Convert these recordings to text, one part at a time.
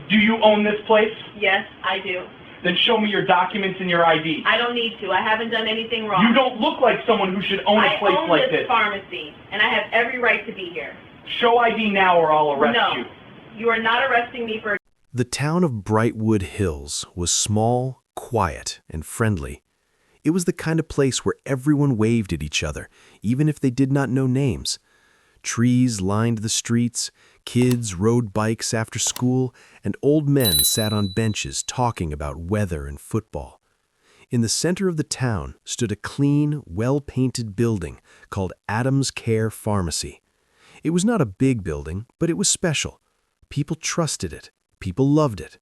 Do you own this place? Yes, I do. Then show me your documents and your ID. I don't need to. I haven't done anything wrong. You don't look like someone who should own a place like I own this this. pharmacy, and I have every right to be here. Show ID now or I'll arrest No, you. you are not arresting me for... The town of Brightwood Hills was small, quiet, and friendly. It was the kind of place where everyone waved at each other, even if they did not know names. Trees lined the streets, kids rode bikes after school, and old men sat on benches talking about weather and football. In the center of the town stood a clean, well-painted building called Adams Care Pharmacy. It was not a big building, but it was special. People trusted it. People loved it.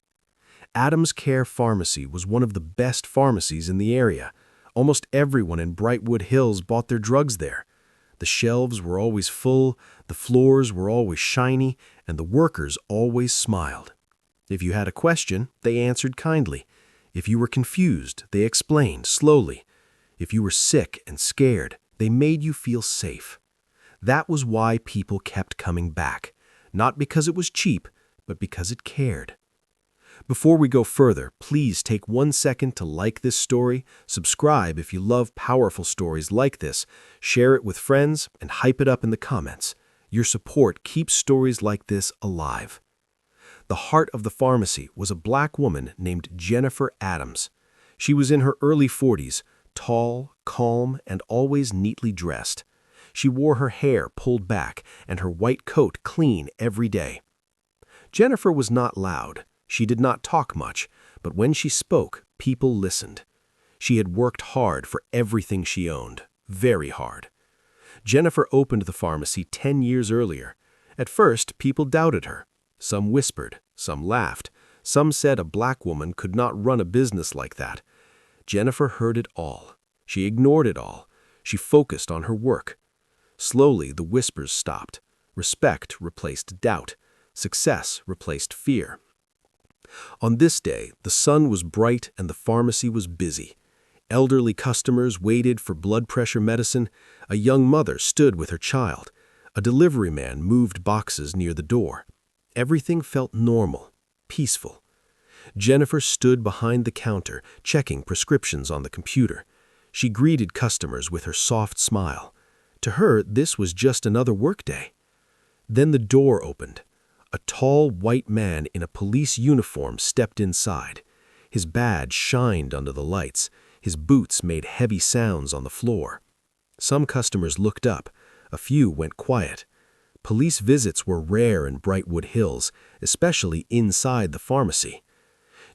Adams Care Pharmacy was one of the best pharmacies in the area. Almost everyone in Brightwood Hills bought their drugs there. The shelves were always full, the floors were always shiny, and the workers always smiled. If you had a question, they answered kindly. If you were confused, they explained slowly. If you were sick and scared, they made you feel safe. That was why people kept coming back, not because it was cheap, but because it cared. Before we go further, please take 1 second to like this story, subscribe if you love powerful stories like this, share it with friends, and hype it up in the comments. Your support keeps stories like this alive. The heart of the pharmacy was a black woman named Jennifer Adams. She was in her early 40s, tall, calm, and always neatly dressed. She wore her hair pulled back and her white coat clean every day. Jennifer was not loud. She did not talk much, but when she spoke, people listened. She had worked hard for everything she owned, very hard. Jennifer opened the pharmacy 10 years earlier. At first, people doubted her. Some whispered, some laughed, some said a black woman could not run a business like that. Jennifer heard it all. She ignored it all. She focused on her work. Slowly, the whispers stopped. Respect replaced doubt. Success replaced fear. On this day, the sun was bright and the pharmacy was busy. Elderly customers waited for blood pressure medicine. A young mother stood with her child. A delivery man moved boxes near the door. Everything felt normal, peaceful. Jennifer stood behind the counter, checking prescriptions on the computer. She greeted customers with her soft smile. To her, this was just another workday. Then the door opened. A tall white man in a police uniform stepped inside. His badge shined under the lights. His boots made heavy sounds on the floor. Some customers looked up. A few went quiet. Police visits were rare in Brightwood Hills, especially inside the pharmacy.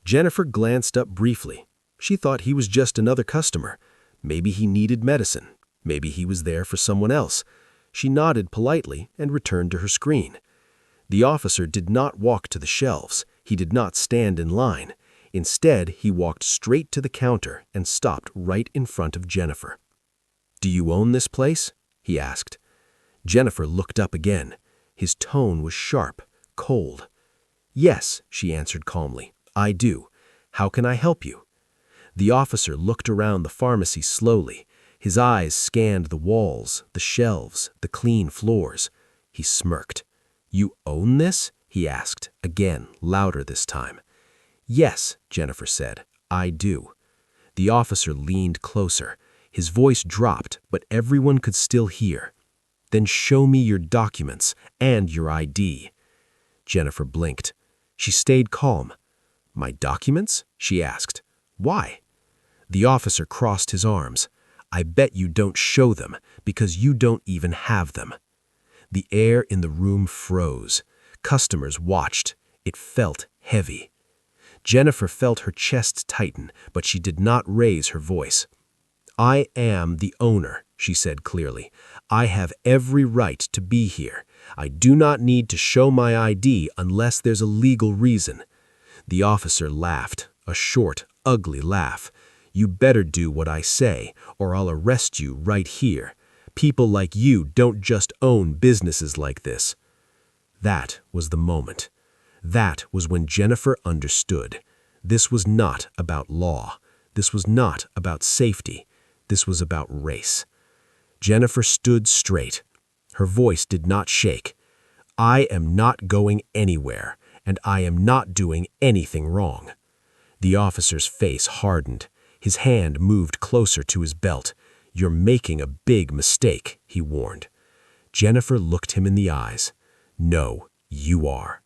Jennifer glanced up briefly. She thought he was just another customer. Maybe he needed medicine. Maybe he was there for someone else. She nodded politely and returned to her screen. The officer did not walk to the shelves. He did not stand in line. Instead, he walked straight to the counter and stopped right in front of Jennifer. "Do you own this place?" he asked. Jennifer looked up again. His tone was sharp, cold. "Yes," she answered calmly, "I do. How can I help you?" The officer looked around the pharmacy slowly. His eyes scanned the walls, the shelves, the clean floors. He smirked. "You own this?" he asked, again, louder this time. "Yes," Jennifer said, "I do." The officer leaned closer. His voice dropped, but everyone could still hear. "Then show me your documents and your ID." Jennifer blinked. She stayed calm. "My documents?" she asked. "Why?" The officer crossed his arms. "I bet you don't show them, because you don't even have them." The air in the room froze. Customers watched. It felt heavy. Jennifer felt her chest tighten, but she did not raise her voice. "I am the owner," she said clearly. "I have every right to be here. I do not need to show my ID unless there's a legal reason." The officer laughed, a short, ugly laugh. "You better do what I say, or I'll arrest you right here. People like you don't just own businesses like this." That was the moment. That was when Jennifer understood. This was not about law. This was not about safety. This was about race. Jennifer stood straight. Her voice did not shake. "I am not going anywhere, and I am not doing anything wrong." The officer's face hardened. His hand moved closer to his belt. "You're making a big mistake," he warned. Jennifer looked him in the eyes. "No, you are."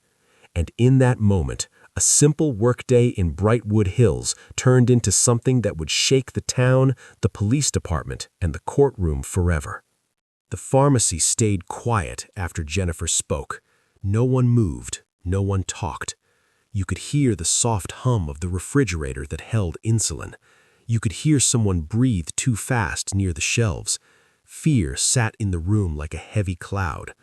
And in that moment, a simple workday in Brightwood Hills turned into something that would shake the town, the police department, and the courtroom forever. The pharmacy stayed quiet after Jennifer spoke. No one moved, no one talked. You could hear the soft hum of the refrigerator that held insulin. You could hear someone breathe too fast near the shelves. Fear sat in the room like a heavy cloud.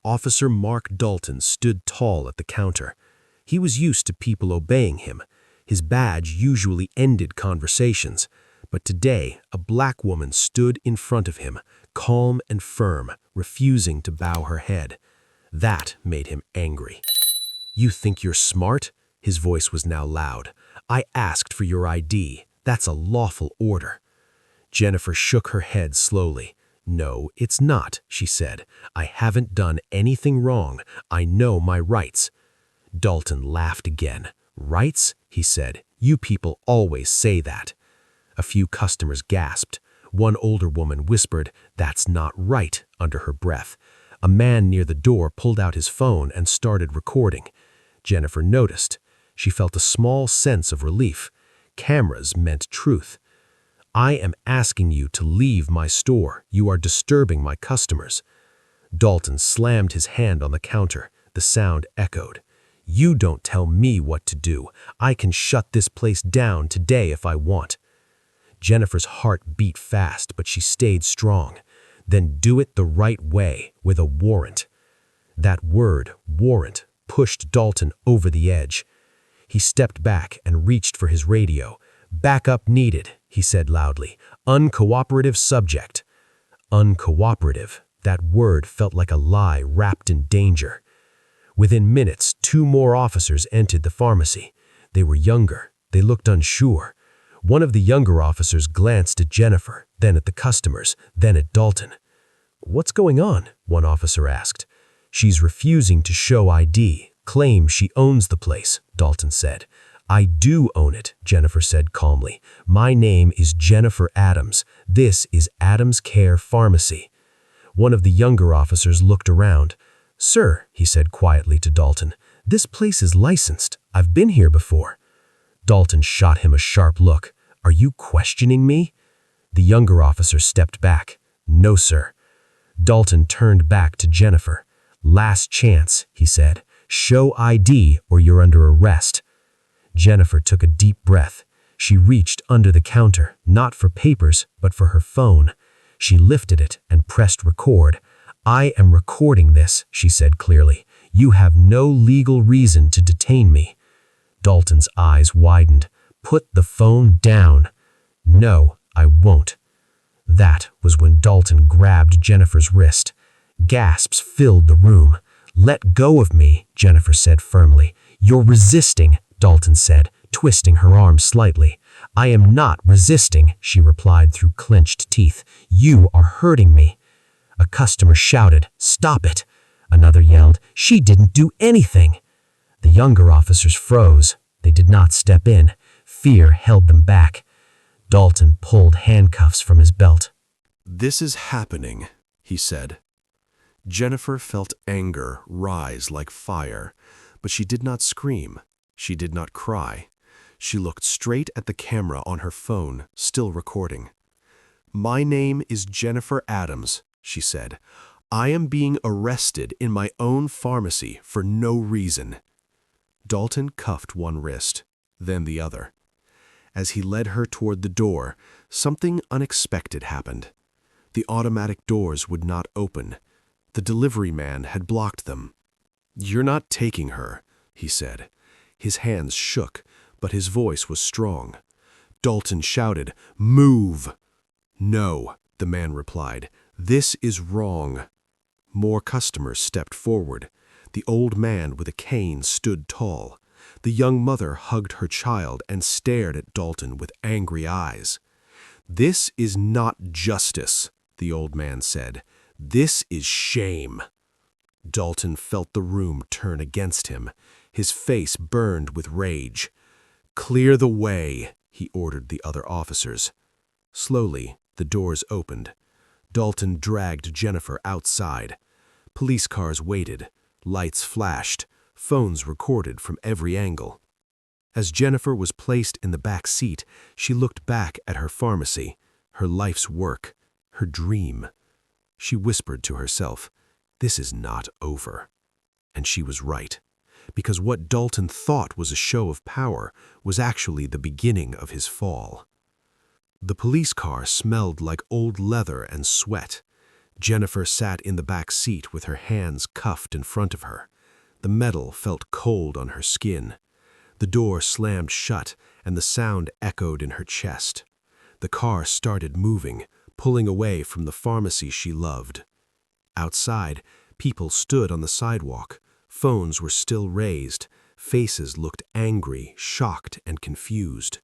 Officer Mark Dalton stood tall at the counter. He was used to people obeying him. His badge usually ended conversations. But today, a black woman stood in front of him, calm and firm, refusing to bow her head. That made him angry. "You think you're smart?" His voice was now loud. "I asked for your ID. That's a lawful order." Jennifer shook her head slowly. "No, it's not," she said. "I haven't done anything wrong. I know my rights." Dalton laughed again. "Rights?" he said. "You people always say that." A few customers gasped. One older woman whispered, "That's not right," under her breath. A man near the door pulled out his phone and started recording. Jennifer noticed. She felt a small sense of relief. Cameras meant truth. "I am asking you to leave my store. You are disturbing my customers." Dalton slammed his hand on the counter. The sound echoed. "You don't tell me what to do. I can shut this place down today if I want." Jennifer's heart beat fast, but she stayed strong. "Then do it the right way, with a warrant." That word, warrant, pushed Dalton over the edge. He stepped back and reached for his radio. "Backup needed," he said loudly. "Uncooperative subject." Uncooperative. That word felt like a lie wrapped in danger. Within minutes, 2 more officers entered the pharmacy. They were younger. They looked unsure. One of the younger officers glanced at Jennifer, then at the customers, then at Dalton. "What's going on?" one officer asked. "She's refusing to show ID, claims she owns the place," Dalton said. "I do own it," Jennifer said calmly. "My name is Jennifer Adams. This is Adams Care Pharmacy." One of the younger officers looked around. "Sir," he said quietly to Dalton, "this place is licensed. I've been here before." Dalton shot him a sharp look. "Are you questioning me?" The younger officer stepped back. "No, sir." Dalton turned back to Jennifer. "Last chance," he said. "Show ID or you're under arrest." Jennifer took a deep breath. She reached under the counter, not for papers, but for her phone. She lifted it and pressed record. "I am recording this," she said clearly. "You have no legal reason to detain me." Dalton's eyes widened. "Put the phone down." "No, I won't." That was when Dalton grabbed Jennifer's wrist. Gasps filled the room. "Let go of me," Jennifer said firmly. "You're resisting," Dalton said, twisting her arm slightly. "I am not resisting," she replied through clenched teeth. "You are hurting me." A customer shouted, "Stop it!" Another yelled, "She didn't do anything." The younger officers froze. They did not step in. Fear held them back. Dalton pulled handcuffs from his belt. "This is happening," he said. Jennifer felt anger rise like fire, but she did not scream. She did not cry. She looked straight at the camera on her phone, still recording. "My name is Jennifer Adams," she said. "I am being arrested in my own pharmacy for no reason." Dalton cuffed one wrist, then the other. As he led her toward the door, something unexpected happened. The automatic doors would not open. The delivery man had blocked them. "You're not taking her," he said. His hands shook, but his voice was strong. Dalton shouted, "Move!" "No," the man replied. "This is wrong." More customers stepped forward. The old man with a cane stood tall. The young mother hugged her child and stared at Dalton with angry eyes. "This is not justice," the old man said. "This is shame." Dalton felt the room turn against him. His face burned with rage. "Clear the way," he ordered the other officers. Slowly, the doors opened. Dalton dragged Jennifer outside. Police cars waited. Lights flashed. Phones recorded from every angle. As Jennifer was placed in the back seat, she looked back at her pharmacy, her life's work, her dream. She whispered to herself, "This is not over." And she was right, because what Dalton thought was a show of power was actually the beginning of his fall. The police car smelled like old leather and sweat. Jennifer sat in the back seat with her hands cuffed in front of her. The metal felt cold on her skin. The door slammed shut, and the sound echoed in her chest. The car started moving, pulling away from the pharmacy she loved. Outside, people stood on the sidewalk. Phones were still raised. Faces looked angry, shocked, and confused.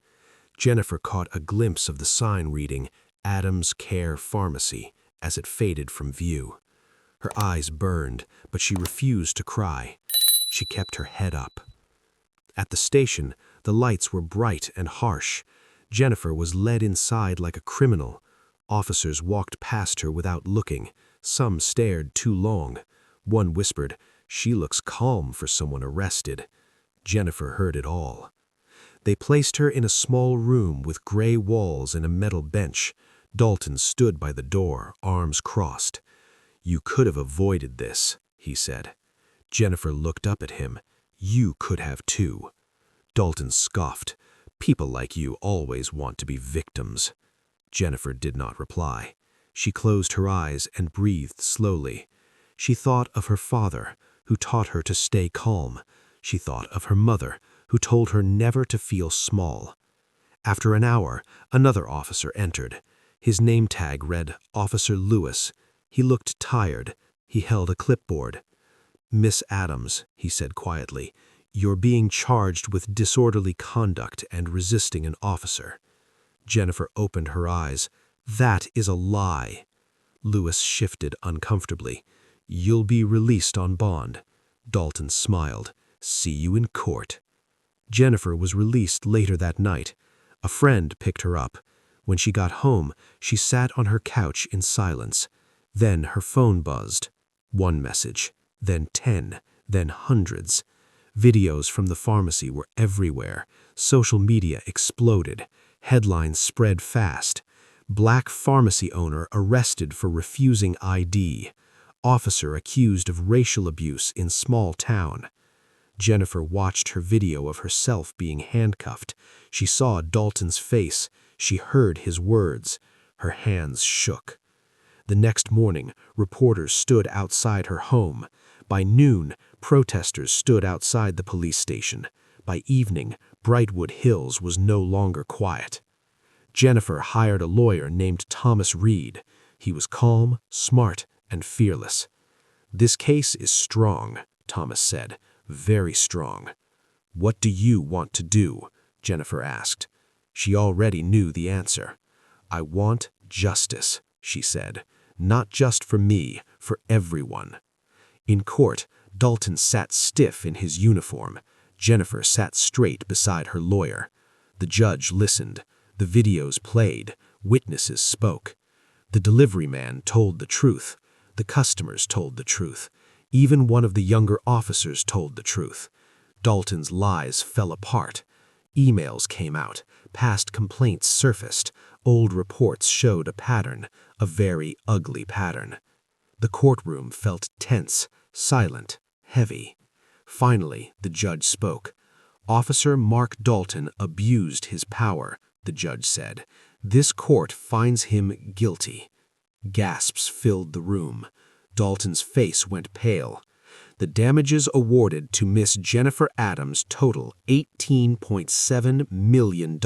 Jennifer caught a glimpse of the sign reading, "Adams Care Pharmacy," as it faded from view. Her eyes burned, but she refused to cry. She kept her head up. At the station, the lights were bright and harsh. Jennifer was led inside like a criminal. Officers walked past her without looking. Some stared too long. One whispered, "She looks calm for someone arrested." Jennifer heard it all. They placed her in a small room with gray walls and a metal bench. Dalton stood by the door, arms crossed. "You could have avoided this," he said. Jennifer looked up at him. "You could have too." Dalton scoffed. "People like you always want to be victims." Jennifer did not reply. She closed her eyes and breathed slowly. She thought of her father, who taught her to stay calm. She thought of her mother, who told her never to feel small. After an hour, another officer entered. His name tag read Officer Lewis. He looked tired. He held a clipboard. "Miss Adams," he said quietly, "you're being charged with disorderly conduct and resisting an officer." Jennifer opened her eyes. "That is a lie." Lewis shifted uncomfortably. "You'll be released on bond." Dalton smiled. "See you in court." Jennifer was released later that night. A friend picked her up. When she got home, she sat on her couch in silence. Then her phone buzzed. One message, then 10, then hundreds. Videos from the pharmacy were everywhere. Social media exploded. Headlines spread fast. Black pharmacy owner arrested for refusing ID. Officer accused of racial abuse in small town. Jennifer watched her video of herself being handcuffed. She saw Dalton's face. She heard his words. Her hands shook. The next morning, reporters stood outside her home. By noon, protesters stood outside the police station. By evening, Brightwood Hills was no longer quiet. Jennifer hired a lawyer named Thomas Reed. He was calm, smart, and fearless. "This case is strong," Thomas said. "Very strong." "What do you want to do?" Jennifer asked. She already knew the answer. "I want justice," she said. "Not just for me, for everyone." In court, Dalton sat stiff in his uniform. Jennifer sat straight beside her lawyer. The judge listened. The videos played. Witnesses spoke. The delivery man told the truth. The customers told the truth. Even one of the younger officers told the truth. Dalton's lies fell apart. Emails came out. Past complaints surfaced. Old reports showed a pattern, a very ugly pattern. The courtroom felt tense, silent, heavy. Finally, the judge spoke. "Officer Mark Dalton abused his power," the judge said. "This court finds him guilty." Gasps filled the room. Dalton's face went pale. The damages awarded to Miss Jennifer Adams total $18.7 million.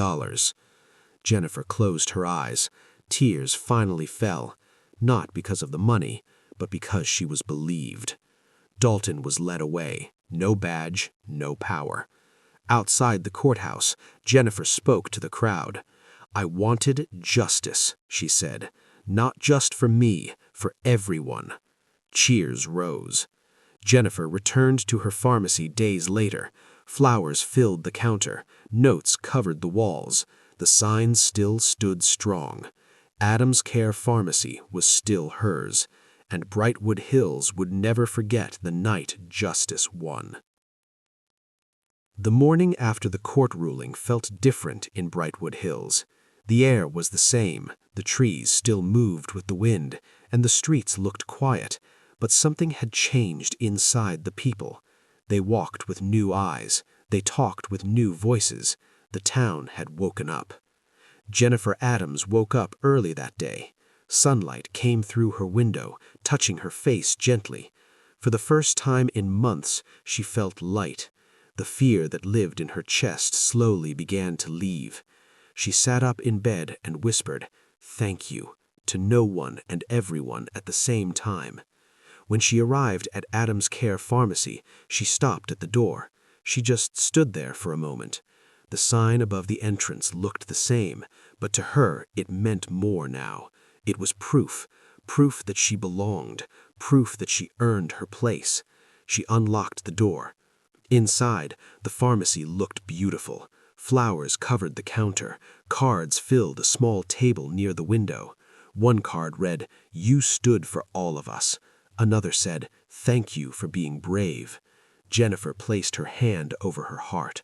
Jennifer closed her eyes. Tears finally fell, not because of the money, but because she was believed. Dalton was led away. No badge, no power. Outside the courthouse, Jennifer spoke to the crowd. "I wanted justice," she said. "Not just for me, for everyone." Cheers rose. Jennifer returned to her pharmacy days later. Flowers filled the counter. Notes covered the walls. The sign still stood strong. Adams Care Pharmacy was still hers, and Brightwood Hills would never forget the night justice won. The morning after the court ruling felt different in Brightwood Hills. The air was the same, the trees still moved with the wind, and the streets looked quiet, but something had changed inside the people. They walked with new eyes. They talked with new voices. The town had woken up. Jennifer Adams woke up early that day. Sunlight came through her window, touching her face gently. For the first time in months, she felt light. The fear that lived in her chest slowly began to leave. She sat up in bed and whispered, "Thank you," to no one and everyone at the same time. When she arrived at Adams Care Pharmacy, she stopped at the door. She just stood there for a moment. The sign above the entrance looked the same, but to her it meant more now. It was proof that she belonged, proof that she earned her place. She unlocked the door. Inside, the pharmacy looked beautiful. Flowers covered the counter. Cards filled a small table near the window. One card read, "You stood for all of us." Another said, "Thank you for being brave." Jennifer placed her hand over her heart.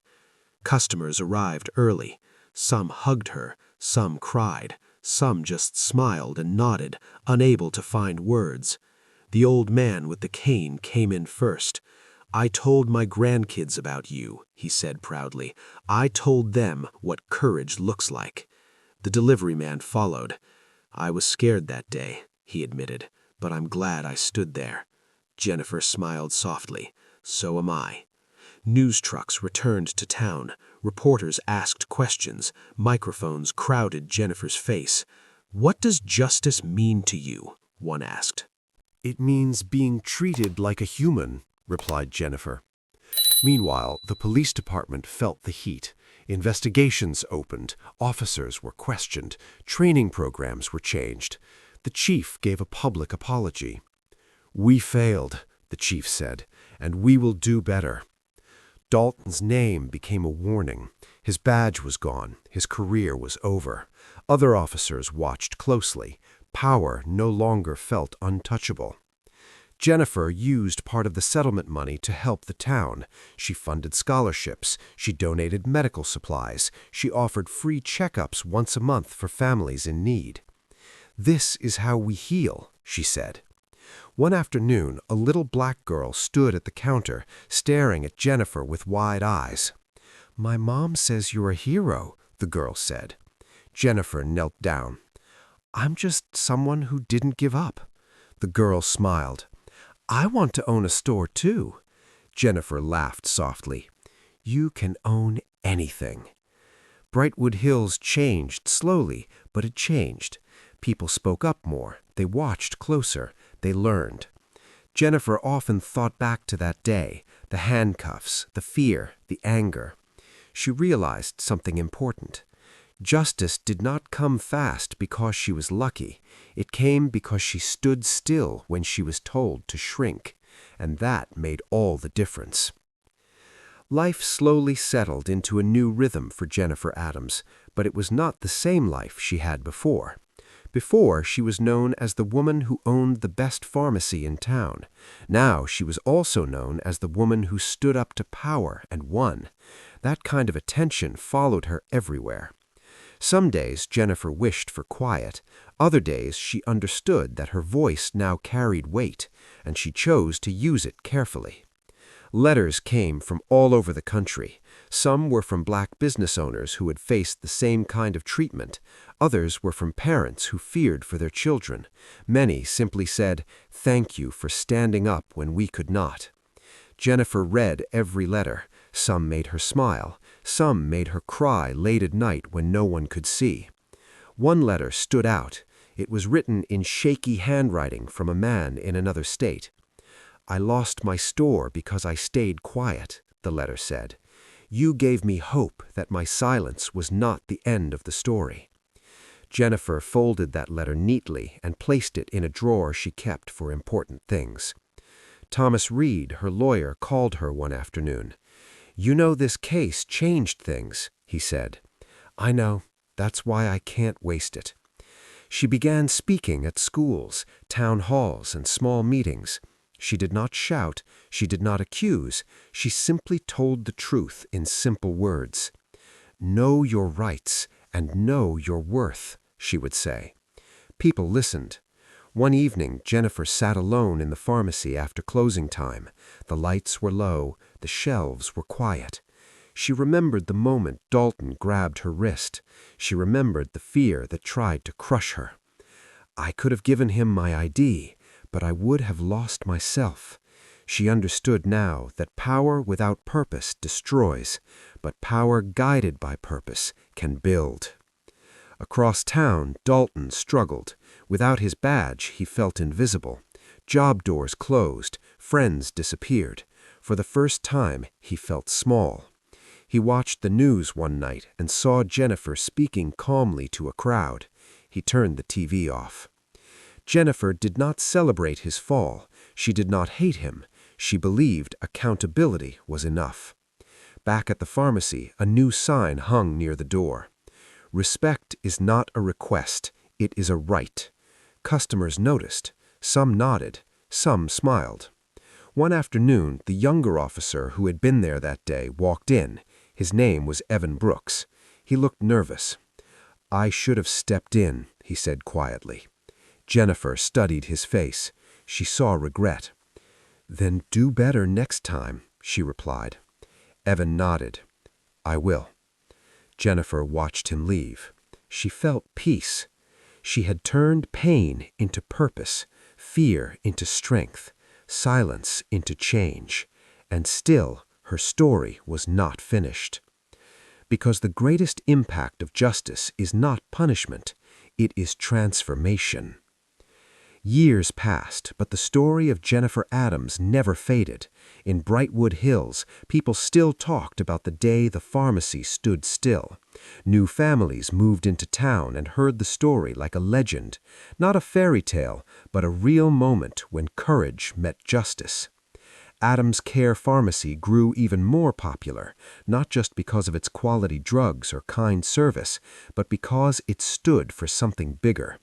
Customers arrived early. Some hugged her, some cried, some just smiled and nodded, unable to find words. The old man with the cane came in first. "I told my grandkids about you," he said proudly. "I told them what courage looks like." The delivery man followed. "I was scared that day," he admitted, "but I'm glad I stood there." Jennifer smiled softly. "So am I." News trucks returned to town. Reporters asked questions. Microphones crowded Jennifer's face. "What does justice mean to you?" one asked. "It means being treated like a human," replied Jennifer. Meanwhile, the police department felt the heat. Investigations opened, officers were questioned, training programs were changed. The chief gave a public apology. "We failed," the chief said, "and we will do better." Dalton's name became a warning. His badge was gone. His career was over. Other officers watched closely. Power no longer felt untouchable. Jennifer used part of the settlement money to help the town. She funded scholarships. She donated medical supplies. She offered free checkups once a month for families in need. "This is how we heal," she said. One afternoon, a little black girl stood at the counter, staring at Jennifer with wide eyes. "My mom says you're a hero," the girl said. Jennifer knelt down. "I'm just someone who didn't give up." The girl smiled. "I want to own a store, too." Jennifer laughed softly. "You can own anything." Brightwood Hills changed slowly, but it changed. People spoke up more. They watched closer. They learned. Jennifer often thought back to that day, the handcuffs, the fear, the anger. She realized something important. Justice did not come fast because she was lucky. It came because she stood still when she was told to shrink, and that made all the difference. Life slowly settled into a new rhythm for Jennifer Adams, but it was not the same life she had before. Before, she was known as the woman who owned the best pharmacy in town. Now she was also known as the woman who stood up to power and won. That kind of attention followed her everywhere. Some days Jennifer wished for quiet. Other days she understood that her voice now carried weight, and she chose to use it carefully. Letters came from all over the country. Some were from black business owners who had faced the same kind of treatment. Others were from parents who feared for their children. Many simply said, "Thank you for standing up when we could not." Jennifer read every letter. Some made her smile. Some made her cry late at night when no one could see. One letter stood out. It was written in shaky handwriting from a man in another state. "I lost my store because I stayed quiet," the letter said. "You gave me hope that my silence was not the end of the story." Jennifer folded that letter neatly and placed it in a drawer she kept for important things. Thomas Reed, her lawyer, called her one afternoon. "You know, this case changed things," he said. "I know. That's why I can't waste it." She began speaking at schools, town halls, and small meetings. She did not shout, she did not accuse, she simply told the truth in simple words. "Know your rights and know your worth," she would say. People listened. One evening, Jennifer sat alone in the pharmacy after closing time. The lights were low, the shelves were quiet. She remembered the moment Dalton grabbed her wrist. She remembered the fear that tried to crush her. "I could have given him my ID, but I would have lost myself." She understood now that power without purpose destroys, but power guided by purpose can build. Across town, Dalton struggled. Without his badge, he felt invisible. Job doors closed, friends disappeared. For the first time, he felt small. He watched the news one night and saw Jennifer speaking calmly to a crowd. He turned the TV off. Jennifer did not celebrate his fall. She did not hate him. She believed accountability was enough. Back at the pharmacy, a new sign hung near the door. "Respect is not a request, it is a right." Customers noticed. Some nodded. Some smiled. One afternoon, the younger officer who had been there that day walked in. His name was Evan Brooks. He looked nervous. "I should have stepped in," he said quietly. Jennifer studied his face. She saw regret. "Then do better next time," she replied. Evan nodded. "I will." Jennifer watched him leave. She felt peace. She had turned pain into purpose, fear into strength, silence into change, and still her story was not finished. Because the greatest impact of justice is not punishment, it is transformation. Years passed, but the story of Jennifer Adams never faded. In Brightwood Hills, people still talked about the day the pharmacy stood still. New families moved into town and heard the story like a legend, not a fairy tale, but a real moment when courage met justice. Adams Care Pharmacy grew even more popular, not just because of its quality drugs or kind service, but because it stood for something bigger.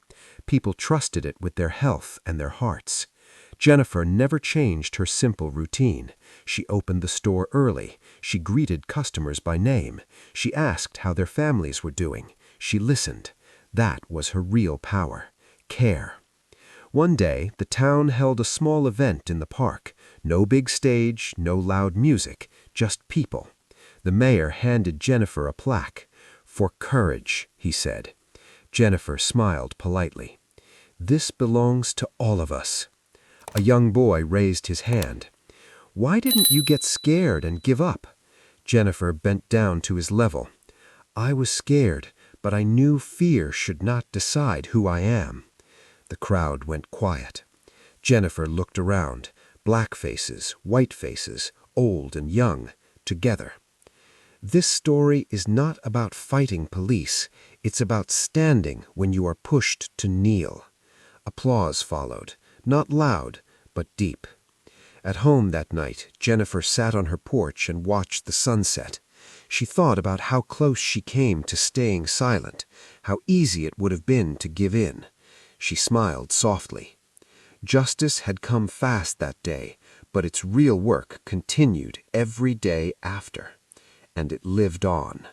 People trusted it with their health and their hearts. Jennifer never changed her simple routine. She opened the store early. She greeted customers by name. She asked how their families were doing. She listened. That was her real power. Care. One day, the town held a small event in the park. No big stage, no loud music, just people. The mayor handed Jennifer a plaque. "For courage," he said. Jennifer smiled politely. "This belongs to all of us." A young boy raised his hand. "Why didn't you get scared and give up?" Jennifer bent down to his level. "I was scared, but I knew fear should not decide who I am." The crowd went quiet. Jennifer looked around. Black faces, white faces, old and young, together. This story is not about fighting police. It's about standing when you are pushed to kneel. Applause followed, not loud, but deep. At home that night, Jennifer sat on her porch and watched the sunset. She thought about how close she came to staying silent, how easy it would have been to give in. She smiled softly. Justice had come fast that day, but its real work continued every day after, and it lived on.